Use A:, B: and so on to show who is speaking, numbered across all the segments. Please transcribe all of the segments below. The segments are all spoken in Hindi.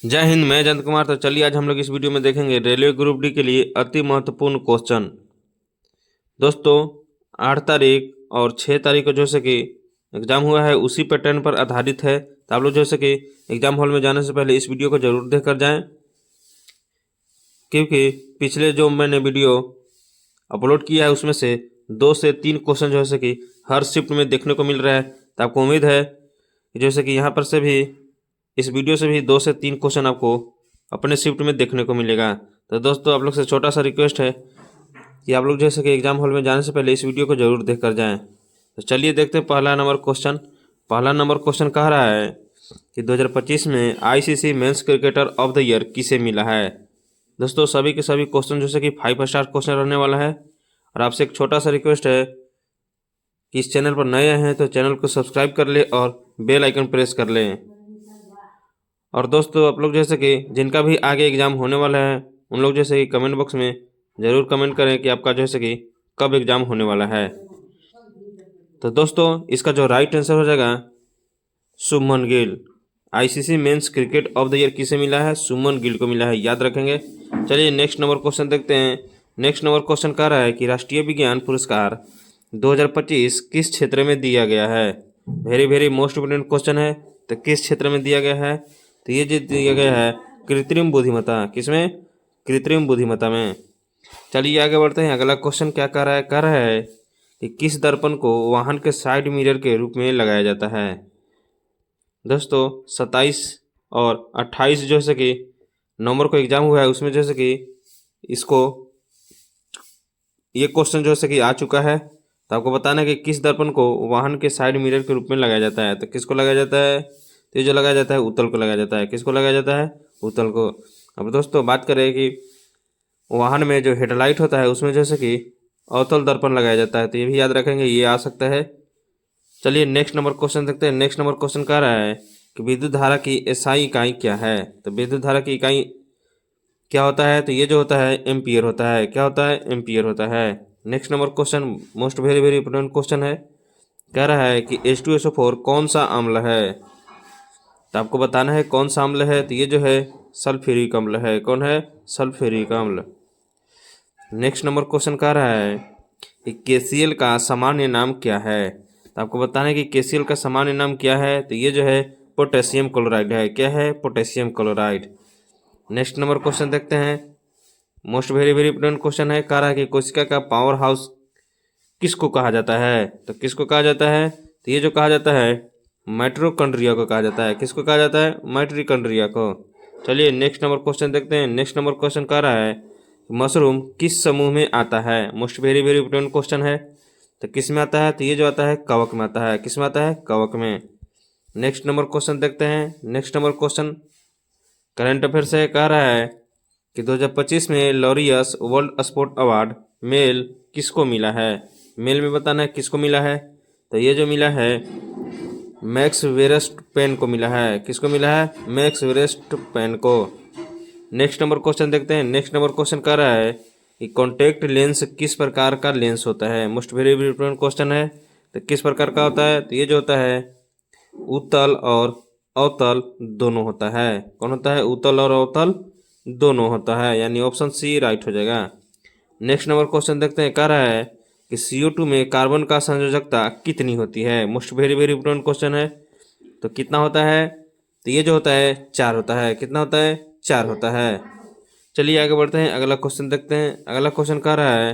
A: जय हिंद। मैं जयंत कुमार। तो चलिए आज हम लोग इस वीडियो में देखेंगे रेलवे ग्रुप डी के लिए अति महत्वपूर्ण क्वेश्चन। दोस्तों 8 तारीख और 6 तारीख को जैसे कि एग्ज़ाम हुआ है उसी पैटर्न पर आधारित है। तो आप लोग जैसे कि एग्ज़ाम हॉल में जाने से पहले इस वीडियो को जरूर देख कर जाएँ, क्योंकि पिछले जो मैंने वीडियो अपलोड किया है उसमें से 2 से 3 क्वेश्चन जैसे कि हर शिफ्ट में देखने को मिल रहा है। तो आपको उम्मीद है कि जैसे कि यहाँ पर से भी इस वीडियो से भी 2 से 3 क्वेश्चन आपको अपने शिफ्ट में देखने को मिलेगा। तो दोस्तों आप लोग से छोटा सा रिक्वेस्ट है कि आप लोग जैसे कि एग्जाम हॉल में जाने से पहले इस वीडियो को जरूर देख कर जाएँ। तो चलिए देखते हैं पहला नंबर क्वेश्चन कह रहा है कि 2025 में ICC men's cricketer of the year किसे मिला है। दोस्तों सभी के सभी क्वेश्चन जैसे कि 5 स्टार क्वेश्चन रहने वाला है। और आपसे एक छोटा सा रिक्वेस्ट है कि इस चैनल पर नए हैं तो चैनल को सब्सक्राइब कर ले और बेल आइकन प्रेस कर लें। और दोस्तों आप लोग जैसे कि जिनका भी आगे एग्ज़ाम होने वाला है उन लोग जैसे कि कमेंट बॉक्स में ज़रूर कमेंट करें कि आपका जैसे कि कब एग्ज़ाम होने वाला है। तो दोस्तों इसका जो राइट आंसर हो जाएगा Shubman Gill. ICC men's cricket of the year किसे मिला है? शुभमन गिल को मिला है, याद रखेंगे। चलिए नेक्स्ट नंबर क्वेश्चन देखते हैं। नेक्स्ट नंबर क्वेश्चन कह रहा है कि राष्ट्रीय विज्ञान पुरस्कार 2025 किस क्षेत्र में दिया गया है। Very very most important question है। तो किस क्षेत्र में दिया गया है? तो ये जो दिया गया है कृत्रिम बुद्धिमत्ता। किसमें? कृत्रिम बुद्धिमत्ता में। चलिए आगे बढ़ते हैं। अगला क्वेश्चन क्या कह रहा है कि किस दर्पण को वाहन के साइड मिरर के रूप में लगाया जाता है। दोस्तों 27 और 28 जैसे कि नवंबर को एग्जाम हुआ है उसमें जैसे कि इसको ये क्वेश्चन जैसे कि आ चुका है। तो आपको बताना है कि किस दर्पण को वाहन के साइड मिरर के रूप में लगाया जाता है। तो किसको लगाया जाता है? तो ये जो लगाया जाता है उत्तल को लगाया जाता है। किसको लगाया जाता है? उत्तल को। अब दोस्तों बात करें कि वाहन में जो हेडलाइट होता है उसमें जैसे कि अवतल दर्पण लगाया जाता है। तो ये भी याद रखेंगे, ये आ सकता है। चलिए नेक्स्ट नंबर क्वेश्चन देखते हैं। नेक्स्ट नंबर क्वेश्चन कह रहा है कि विद्युत धारा की एसआई इकाई क्या है। तो विद्युत धारा की इकाई क्या होता है? तो ये जो होता है एम्पियर होता है। क्या होता है? एम्पियर होता है। Next number question most very very important question है। कह रहा है कि H2SO4 कौन सा अम्ल है। तो आपको बताना है कौन सा अम्ल है। तो ये जो है सल्फ्यूरिक अम्ल है। कौन है? सल्फ्यूरिक अम्ल। नेक्स्ट नंबर क्वेश्चन कह रहा है कि KCl का सामान्य नाम क्या है। तो आपको बताना है कि KCl का सामान्य नाम क्या है। तो ये जो है पोटेशियम क्लोराइड है। क्या है? Potassium chloride. Next number question देखते हैं। Most very very important question है। कह रहा है कि कोशिका का पावर हाउस किसको कहा जाता है। तो किसको कहा जाता है? तो ये जो कहा जाता है माइटोकॉन्ड्रिया को कहा जाता है। किसको कहा जाता है? माइटोकॉन्ड्रिया को। चलिए नेक्स्ट नंबर क्वेश्चन देखते हैं। नेक्स्ट नंबर क्वेश्चन कह रहा है मशरूम किस समूह में आता है। Most very very important question है। तो किस में आता है? तो ये जो आता है कवक में आता है। किस में आता है? कवक में। नेक्स्ट नंबर क्वेश्चन देखते हैं। Next number question current affair से कह रहा है कि 2025 में Laureus world sport award male किसको मिला है। मेल में बताना है किसको मिला है। तो ये जो मिला है मैक्स वेरस्टपेन को मिला है। किसको मिला है? मैक्स वेरस्टपेन को। नेक्स्ट नंबर क्वेश्चन देखते हैं। नेक्स्ट नंबर क्वेश्चन कह रहा है कि कॉन्टैक्ट लेंस किस प्रकार का लेंस होता है। मोस्ट वेरी इंपॉर्टेंट क्वेश्चन है। तो किस प्रकार का होता है? तो ये जो होता है उत्तल और अवतल दोनों होता है। कौन होता है? उत्तल और अवतल दोनों होता है, यानी ऑप्शन सी राइट हो जाएगा। नेक्स्ट नंबर क्वेश्चन देखते हैं। कह रहा है कि CO2 में कार्बन का संयोजकता कितनी होती है। Most very very important question है। तो कितना होता है? तो ये जो होता है 4 होता है। कितना होता है? 4 होता है। चलिए आगे बढ़ते हैं। अगला क्वेश्चन देखते हैं। अगला क्वेश्चन कह रहा है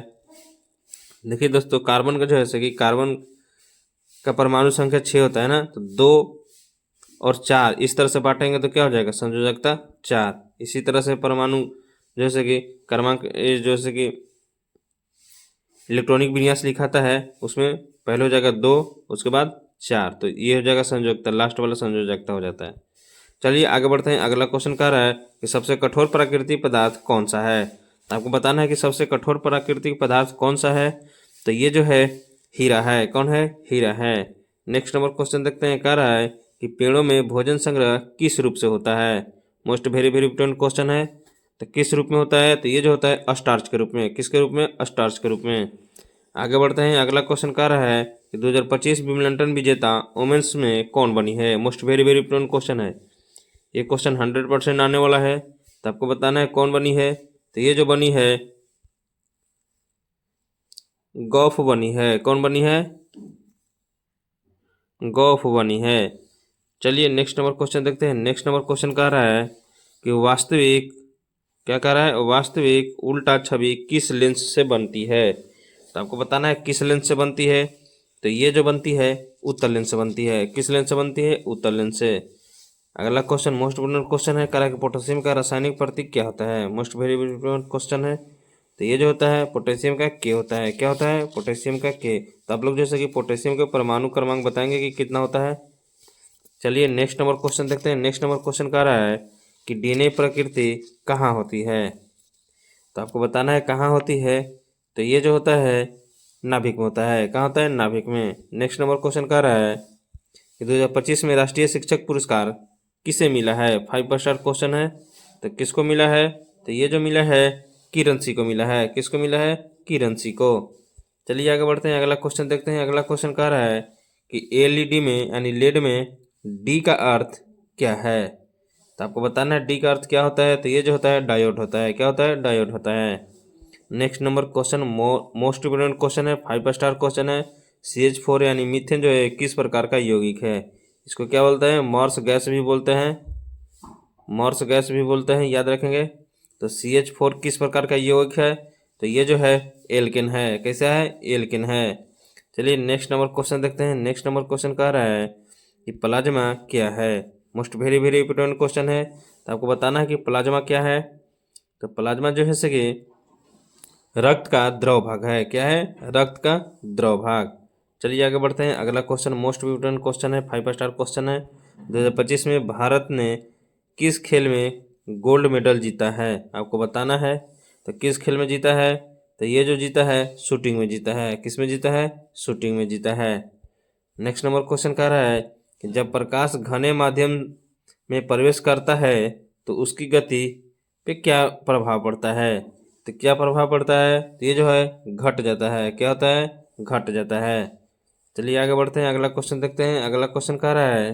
A: देखिए दोस्तों कार्बन का जो है जैसे कि कार्बन का परमाणु संख्या 6 होता है ना, तो 2 और 4 इस तरह से बांटेंगे तो क्या हो जाएगा? संयोजकता 4। इसी तरह से परमाणु जैसे कि क्रमांक जैसे कि इलेक्ट्रॉनिक विन्यास लिखाता है उसमें पहले हो जाएगा 2, उसके बाद 4। तो ये हो जाएगा संयोजकता, लास्ट वाला संयोजकता हो जाता है। चलिए आगे बढ़ते हैं। अगला क्वेश्चन कह रहा है कि सबसे कठोर प्राकृतिक पदार्थ कौन सा है। आपको बताना है कि सबसे कठोर प्राकृतिक पदार्थ कौन सा है। तो ये जो है हीरा है। कौन है? हीरा है। नेक्स्ट नंबर क्वेश्चन देखते हैं। कह रहा है कि पेड़ों में भोजन संग्रह किस रूप से होता है। Most very very important question है। तो किस रूप में होता है? तो ये जो होता है स्टार्च के रूप में। किसके रूप में? स्टार्च के रूप में। आगे बढ़ते हैं। अगला क्वेश्चन कह रहा है कि 2025 विंबलडन विजेता वुमेन्स में कौन बनी है। Most very very important question है। ये क्वेश्चन 100% आने वाला है, तो आपको बताना है कौन बनी है। तो ये जो बनी है गौफ बनी है। कौन बनी है? गौफ बनी है। चलिए नेक्स्ट नंबर क्वेश्चन देखते हैं। नेक्स्ट नंबर क्वेश्चन कह रहा है कि वास्तविक, क्या कह रहा है, वास्तविक उल्टा छवि किस लेंस से बनती है। तो आपको बताना है किस लेंस से बनती है। तो ये जो बनती है उत्तल लेंस से बनती है। किस लेंस से बनती है? उत्तल लेंस से। अगला क्वेश्चन मोस्ट इम्पोर्टेंट क्वेश्चन है, कह रहा है कि पोटेशियम का रासायनिक प्रतीक क्या होता है। मोस्ट वेरी इम्पोर्टेंट क्वेश्चन है। तो ये जो होता है पोटेशियम का के होता है। क्या होता है? पोटेशियम का के। तो आप लोग जैसे कि पोटेशियम के परमाणु क्रमांक बताएंगे कि कितना होता है। चलिए नेक्स्ट नंबर क्वेश्चन देखते हैं। नेक्स्ट नंबर क्वेश्चन कह रहा है कि डीएनए प्रकृति कहाँ होती है। तो आपको बताना है कहाँ होती है। तो ये जो होता है नाभिक में होता है। कहाँ होता है? नाभिक में। नेक्स्ट नंबर क्वेश्चन कह रहा है कि 2025 में राष्ट्रीय शिक्षक पुरस्कार किसे मिला है। 5 स्टार क्वेश्चन है। तो किसको मिला है? तो ये जो मिला है किरण सिंह को मिला है। किसको मिला है? किरण सिंह को। चलिए आगे बढ़ते हैं, अगला क्वेश्चन देखते हैं। अगला क्वेश्चन कह रहा है कि एलईडी में यानी लेड में डी का अर्थ क्या है। तो आपको बताना है डी का अर्थ क्या होता है। तो ये जो होता है डायोड होता है। क्या होता है? डायोड होता है। Next number question most important question है, 5 स्टार क्वेश्चन है। CH4 यानी मीथेन जो है किस प्रकार का यौगिक है। इसको क्या बोलते हैं? मॉर्स गैस भी बोलते हैं। मॉर्स गैस भी बोलते हैं, याद रखेंगे। तो CH4 किस प्रकार का यौगिक है। तो ये जो है एल्केन है। कैसा है? एल्केन है। चलिए नेक्स्ट नंबर क्वेश्चन देखते हैं। नेक्स्ट नंबर क्वेश्चन कह रहा है कि प्लाज्मा क्या है। Most very very important question है। तो आपको बताना है कि प्लाज्मा क्या है। तो प्लाज्मा जो है कि रक्त का द्रव भाग है। क्या है? रक्त का द्रव भाग। चलिए आगे बढ़ते हैं। अगला क्वेश्चन मोस्ट इम्पोर्टेंट क्वेश्चन है, 5 स्टार क्वेश्चन है। 2025 में भारत ने किस खेल में गोल्ड मेडल जीता है। आपको बताना है। तो किस खेल में जीता है। तो ये जो जीता है शूटिंग में जीता है। किस में जीता है? शूटिंग में जीता है। नेक्स्ट नंबर क्वेश्चन कह रहा है कि जब प्रकाश घने माध्यम में प्रवेश करता है तो उसकी गति पे क्या प्रभाव पड़ता है। तो क्या प्रभाव पड़ता है। तो ये जो है घट जाता है। क्या होता है? घट जाता है। चलिए आगे बढ़ते हैं, अगला क्वेश्चन देखते हैं। अगला क्वेश्चन कह रहा है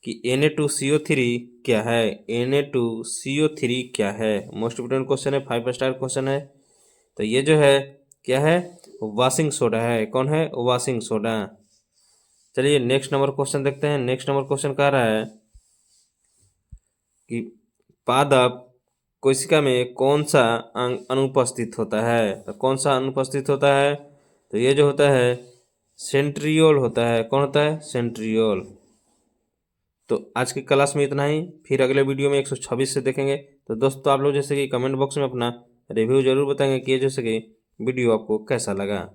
A: कि Na2CO3 क्या है। Na2CO3 क्या है। मोस्ट इम्पोर्टेंट क्वेश्चन है, 5 स्टार क्वेश्चन है। तो ये जो है क्या है? वॉशिंग सोडा है। कौन है? Washing soda. चलिए नेक्स्ट नंबर क्वेश्चन देखते हैं। नेक्स्ट नंबर क्वेश्चन कह रहा है कि पादप कोशिका में कौन सा अंग अनुपस्थित होता है। तो कौन सा अनुपस्थित होता है। तो ये जो होता है सेंट्रियोल होता है। कौन होता है? सेंट्रियोल। तो आज की क्लास में इतना ही, फिर अगले वीडियो में 126 से देखेंगे। तो दोस्तों आप लोग जैसे कि कमेंट बॉक्स में अपना रिव्यू जरूर बताएंगे कि ये जैसे कि वीडियो आपको कैसा लगा।